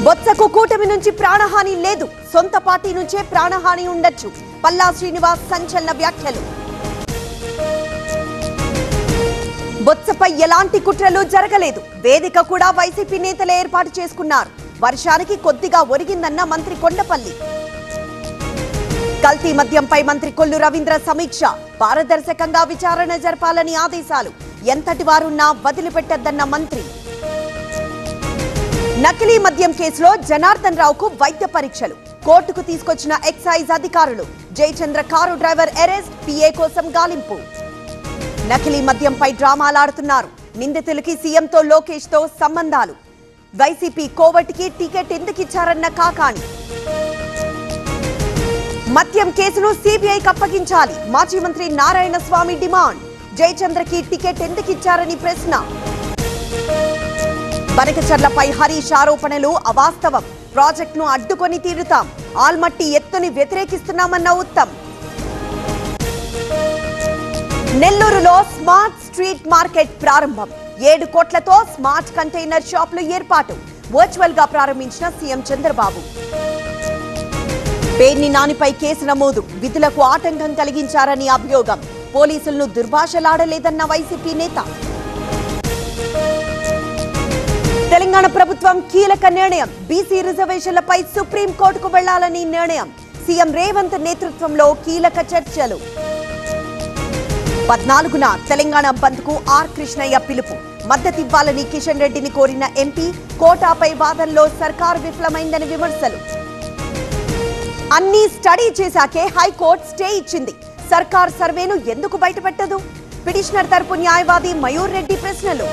బొత్సకు కూటమి నుంచి ప్రాణహాని లేదు, సొంత పార్టీ నుంచే ప్రాణహాని ఉండొచ్చు. పల్లా శ్రీనివాస్ సంచలన వ్యాఖ్యలు. బొత్సపై ఎలాంటి కుట్రలు జరగలేదు, వేదిక కూడా వైసీపీ నేతలే ఏర్పాటు చేసుకున్నారు. వర్షానికి కొద్దిగా ఒరిగిందన్న మంత్రి కొండపల్లి. కల్తీ మద్యంపై మంత్రి కొల్లు రవీంద్ర సమీక్ష. పారదర్శకంగా విచారణ జరపాలని ఆదేశాలు. ఎంతటి వారున్నా వదిలిపెట్టద్దన్న మంత్రి. నకిలీ మద్యం కేసులో జనార్దన్ రావుకు వైద్య పరీక్షలు. కోర్టుకు తీసుకొచ్చిన ఎక్సైజ్ అధికారులు. Jayachandra car driver arrest, PA కోసం గాలింపు. నకిలీ మద్యంపై డ్రామాలాడుతున్నారు. నిందితులకి సీఎంతో లోకేష్ తో సంబంధాలు. వైసీపీ కోవటికి టికెట్ ఎందుకిచ్చారన్న కాకాణి. మద్యం కేసును సిబిఐకి అప్పగించాలి. మాజీ మంత్రి నారాయణ స్వామి డిమాండ్. జయచంద్రకి టికెట్ ఎందుకిచ్చారని ప్రశ్న. బనకచర్లపై హరీష్ ఆరోపణలు అవాస్తవం. ప్రాజెక్టును అడ్డుకొని తీరుతాం. ఆల్మట్టి ఎత్తుని వ్యతిరేకిస్తున్నామన్న ఉత్తమ్. నెల్లూరులో స్మార్ట్ స్ట్రీట్ మార్కెట్ ప్రారంభం. 7 కోట్లతో స్మార్ట్ కంటైనర్ షాపులు ఏర్పాటు. వర్చువల్ గా ప్రారంభించిన సీఎం చంద్రబాబు. పేర్ని నానిపై కేసు నమోదు. విధులకు ఆటంకం కలిగించారని అభియోగం. పోలీసులను దుర్భాషలాడలేదన్న వైసీపీ నేత. తెలంగాణ ప్రభుత్వం కీలక నిర్ణయం. బీసీ రిజర్వేషన్లపై సుప్రీంకోర్టుకు వెళ్లాలని నిర్ణయం. సీఎం రేవంత్ నేతృత్వంలో కీలక చర్చలు. 14న తెలంగాణ బంద్ కు ఆర్ కృష్ణయ్య పిలుపు. మద్దతివ్వాలని కిషన్ రెడ్డిని కోరిన ఎంపీ. కోటాపై వాదనలో సర్కార్ విఫలమైందని విమర్శలు. అన్ని స్టడీ చేశాకే హైకోర్టు స్టే ఇచ్చింది. సర్కార్ సర్వేను ఎందుకు బయటపెట్టదు? పిటిషనర్ తరపు న్యాయవాది మయూర్ రెడ్డి ప్రశ్నలు.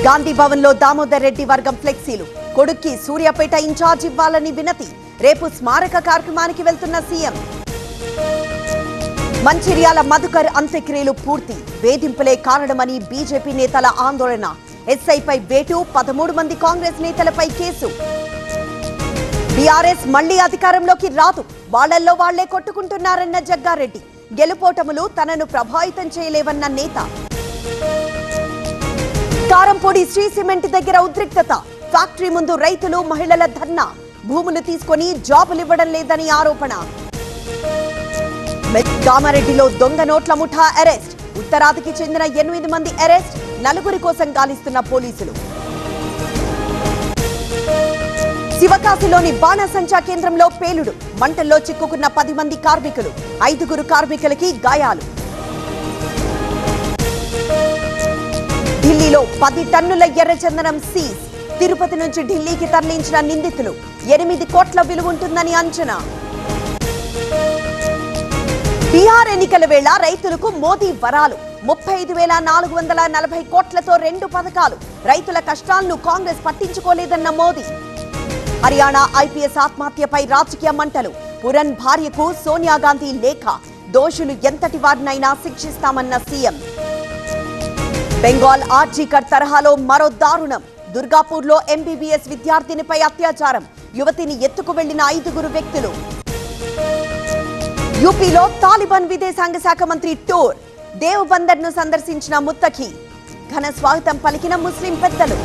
గాంధీ భవన్ లో దామోదర్ రెడ్డి వర్గం ఫ్లెక్సీలు. కొడుక్కి సూర్యాపేట ఇన్ఛార్జ్ ఇవ్వాలని వినతి. రేపు స్మారక కార్యక్రమానికి వెళ్తున్న సీఎం. మంచిర్యాల మధుకర్ అంత్యక్రియలు పూర్తి. వేధింపులే కారణమని బీజేపీ నేతల ఆందోళన. ఎస్ఐపై వేటు. 13 మంది కాంగ్రెస్ నేతలపై కేసు. బీఆర్ఎస్ మళ్లీ అధికారంలోకి రాదు. వాళ్లల్లో వాళ్లే కొట్టుకుంటున్నారన్న జగ్గారెడ్డి. గెలుపోటములు తనను ప్రభావితం చేయలేవన్న నేత. కారంపూడి శ్రీ సిమెంట్ దగ్గర ఉద్రిక్తత. ఫ్యాక్టరీ ముందు రైతులు, మహిళల ధర్నా. భూములు తీసుకొని జాబులివ్వడం లేదని ఆరోపణ. కామారెడ్డిలో దొంగ నోట్ల ముఠా అరెస్ట్. ఉత్తరాదికి చెందిన 8 మంది అరెస్ట్. 4 కోసం గాలిస్తున్న పోలీసులు. శివకాశిలోని బాణసంచా కేంద్రంలో పేలుడు. మంటల్లో చిక్కుకున్న 10 మంది కార్మికులు. 5 కార్మికులకి గాయాలు. ఢిల్లీలో 10 టన్నుల ఎర్రచందనం సీజ్. తిరుపతి నుంచి ఢిల్లీకి తరలించిన నిందితులు. 8 కోట్ల విలువ ఉంటుందని అంచనా. బీహార్ ఎన్నికల వేళ రైతులకు మోదీ వరాలు. 35,440 కోట్లతో 2 పథకాలు. రైతుల కష్టాలను కాంగ్రెస్ పట్టించుకోలేదన్న మోదీ. హర్యానా ఐపీఎస్ ఆత్మహత్యపై రాజకీయ మంటలు. పురన్ భార్యకు సోనియా గాంధీ లేఖ. దోషులు ఎంతటి వారినైనా శిక్షిస్తామన్న సీఎం. బెంగాల్ ఆర్జీకర్ తరహాలో మరో దారుణం. దుర్గాపూర్లో ఎంబీబీఎస్ విద్యార్థినిపై అత్యాచారం. యువతిని ఎత్తుకు వెళ్లిన 5 వ్యక్తులు. యూపీలో తాలిబాన్ విదేశాంగ శాఖ మంత్రి టూర్. దేవ్ బందర్ ను సందర్శించిన ముత్తఖీ. ఘన స్వాగతం పలికిన ముస్లిం పెద్దలు.